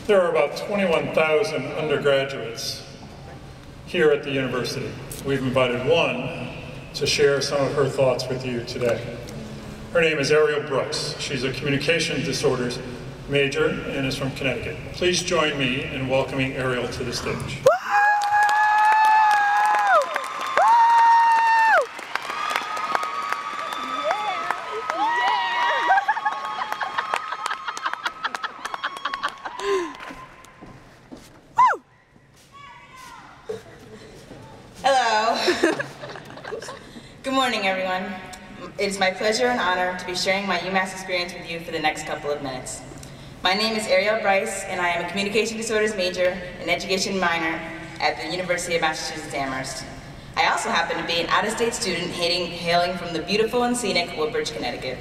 There are about 21,000 undergraduates here at the university. We've invited one to share some of her thoughts with you today. Her name is Arielle Bryce. She's a communication disorders major and is from Connecticut. Please join me in welcoming Arielle to the stage. Hello. Good morning, everyone. It is my pleasure and honor to be sharing my UMass experience with you for the next couple of minutes. My name is Arielle Bryce, and I am a communication disorders major and education minor at the University of Massachusetts Amherst. I also happen to be an out-of-state student hailing from the beautiful and scenic Woodbridge, Connecticut.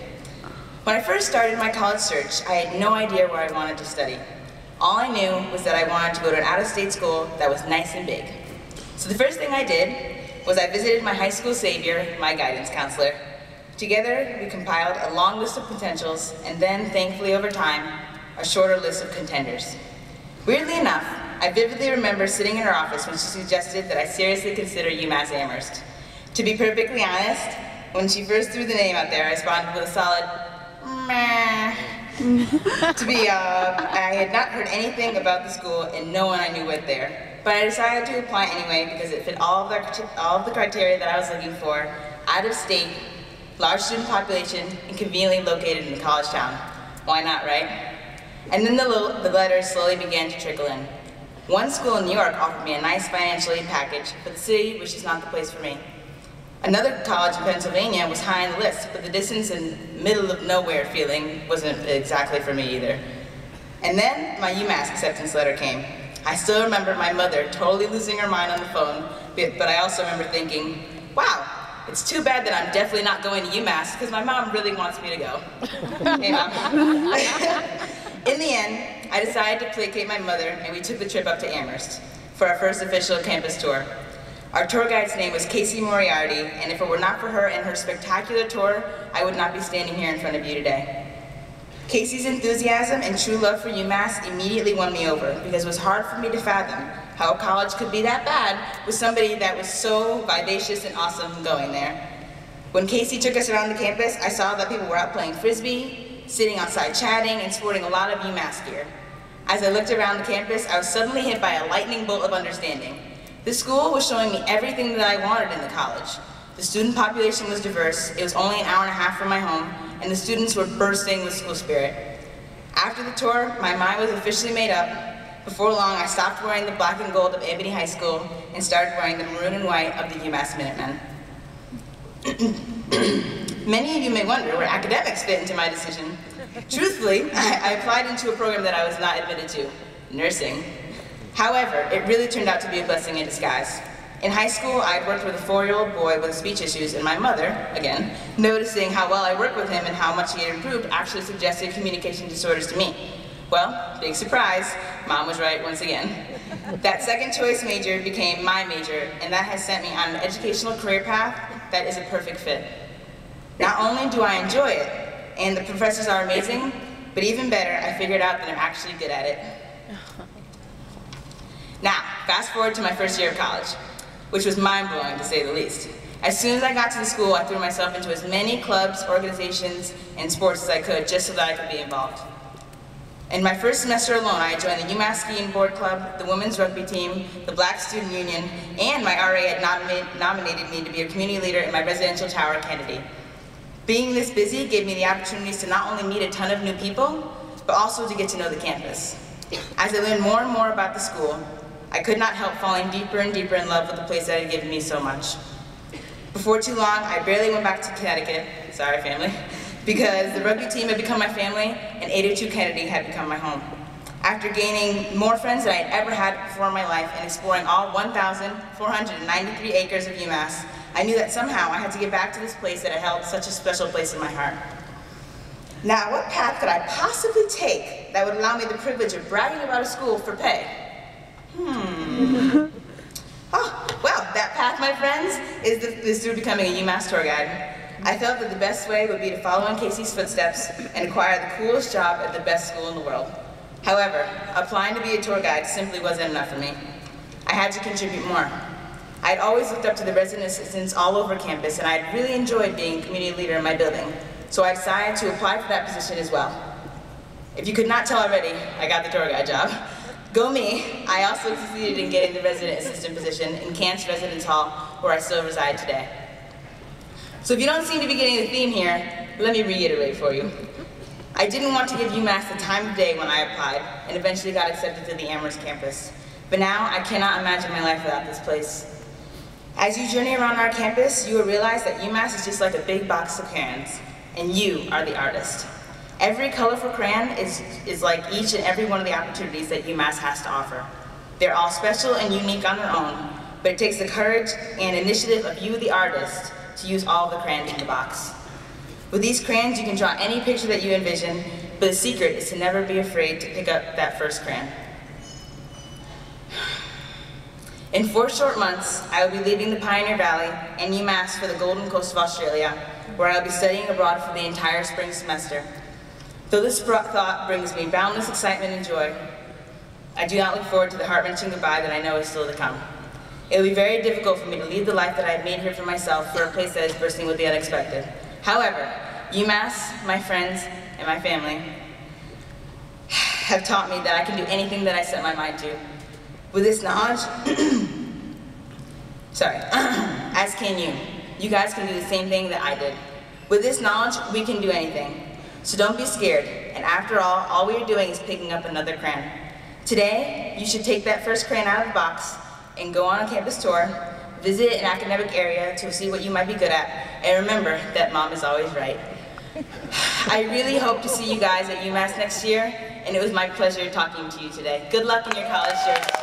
When I first started my college search, I had no idea where I wanted to study. All I knew was that I wanted to go to an out-of-state school that was nice and big. So the first thing I did was I visited my high school savior, my guidance counselor. Together, we compiled a long list of potentials, and then, thankfully over time, a shorter list of contenders. Weirdly enough, I vividly remember sitting in her office when she suggested that I seriously consider UMass Amherst. To be perfectly honest, when she first threw the name out there, I responded with a solid, meh. I had not heard anything about the school, and no one I knew went there. But I decided to apply anyway because it fit all of the criteria that I was looking for: out of state, large student population, and conveniently located in a college town. Why not, right? And then the letters slowly began to trickle in. One school in New York offered me a nice financial aid package, but the city was just not the place for me. Another college in Pennsylvania was high on the list, but the distance and middle of nowhere feeling wasn't exactly for me either. And then my UMass acceptance letter came. I still remember my mother totally losing her mind on the phone, but I also remember thinking, wow, it's too bad that I'm definitely not going to UMass because my mom really wants me to go. Hey, Mom. In the end, I decided to placate my mother, and we took the trip up to Amherst for our first official campus tour. Our tour guide's name was Casey Moriarty, and if it were not for her and her spectacular tour, I would not be standing here in front of you today. Casey's enthusiasm and true love for UMass immediately won me over because it was hard for me to fathom how a college could be that bad with somebody that was so vivacious and awesome going there. When Casey took us around the campus, I saw that people were out playing frisbee, sitting outside chatting, and sporting a lot of UMass gear. As I looked around the campus, I was suddenly hit by a lightning bolt of understanding. The school was showing me everything that I wanted in the college. The student population was diverse, it was only an hour and a half from my home, and the students were bursting with school spirit. After the tour, my mind was officially made up. Before long, I stopped wearing the black and gold of Ebony High School and started wearing the maroon and white of the UMass Minutemen. Many of you may wonder where academics fit into my decision. Truthfully, I applied into a program that I was not admitted to, nursing. However, it really turned out to be a blessing in disguise. In high school, I had worked with a 4-year-old boy with speech issues, and my mother, again, noticing how well I worked with him and how much he had improved, actually suggested communication disorders to me. Well, big surprise, Mom was right once again. That second choice major became my major, and that has sent me on an educational career path that is a perfect fit. Not only do I enjoy it, and the professors are amazing, but even better, I figured out that I'm actually good at it. Now, fast forward to my first year of college, which was mind-blowing to say the least. As soon as I got to the school, I threw myself into as many clubs, organizations, and sports as I could just so that I could be involved. In my first semester alone, I joined the UMass Skiing Board Club, the Women's Rugby Team, the Black Student Union, and my RA had nominated me to be a community leader in my residential tower at Kennedy. Being this busy gave me the opportunities to not only meet a ton of new people, but also to get to know the campus. As I learned more and more about the school, I could not help falling deeper and deeper in love with the place that had given me so much. Before too long, I barely went back to Connecticut, sorry family, because the rugby team had become my family and 802 Kennedy had become my home. After gaining more friends than I had ever had before in my life and exploring all 1,493 acres of UMass, I knew that somehow I had to get back to this place that had held such a special place in my heart. Now, what path could I possibly take that would allow me the privilege of bragging about a school for pay? Oh, well, that path, my friends, is through becoming a UMass tour guide. I felt that the best way would be to follow in Casey's footsteps and acquire the coolest job at the best school in the world. However, applying to be a tour guide simply wasn't enough for me. I had to contribute more. I'd always looked up to the resident assistants all over campus, and I'd really enjoyed being community leader in my building, so I decided to apply for that position as well. If you could not tell already, I got the tour guide job. Go me! I also succeeded in getting the resident assistant position in Camp's Residence Hall, where I still reside today. So if you don't seem to be getting the theme here, let me reiterate for you. I didn't want to give UMass the time of day when I applied, and eventually got accepted to the Amherst campus. But now, I cannot imagine my life without this place. As you journey around our campus, you will realize that UMass is just like a big box of crayons, and you are the artist. Every colorful crayon is like each and every one of the opportunities that UMass has to offer. They're all special and unique on their own, but it takes the courage and initiative of you, the artist, to use all the crayons in the box. With these crayons, you can draw any picture that you envision, but the secret is to never be afraid to pick up that first crayon. In 4 short months, I will be leaving the Pioneer Valley and UMass for the Golden Coast of Australia, where I will be studying abroad for the entire spring semester. Though this thought brings me boundless excitement and joy, I do not look forward to the heart-wrenching goodbye that I know is still to come. It will be very difficult for me to leave the life that I have made here for myself for a place that is bursting with the unexpected. However, UMass, my friends, and my family have taught me that I can do anything that I set my mind to. With this knowledge, as can you. You guys can do the same thing that I did. With this knowledge, we can do anything. So don't be scared, and after all we are doing is picking up another crayon. Today, you should take that first crayon out of the box and go on a campus tour, visit an academic area to see what you might be good at, and remember that mom is always right. I really hope to see you guys at UMass next year, and it was my pleasure talking to you today. Good luck in your college journey.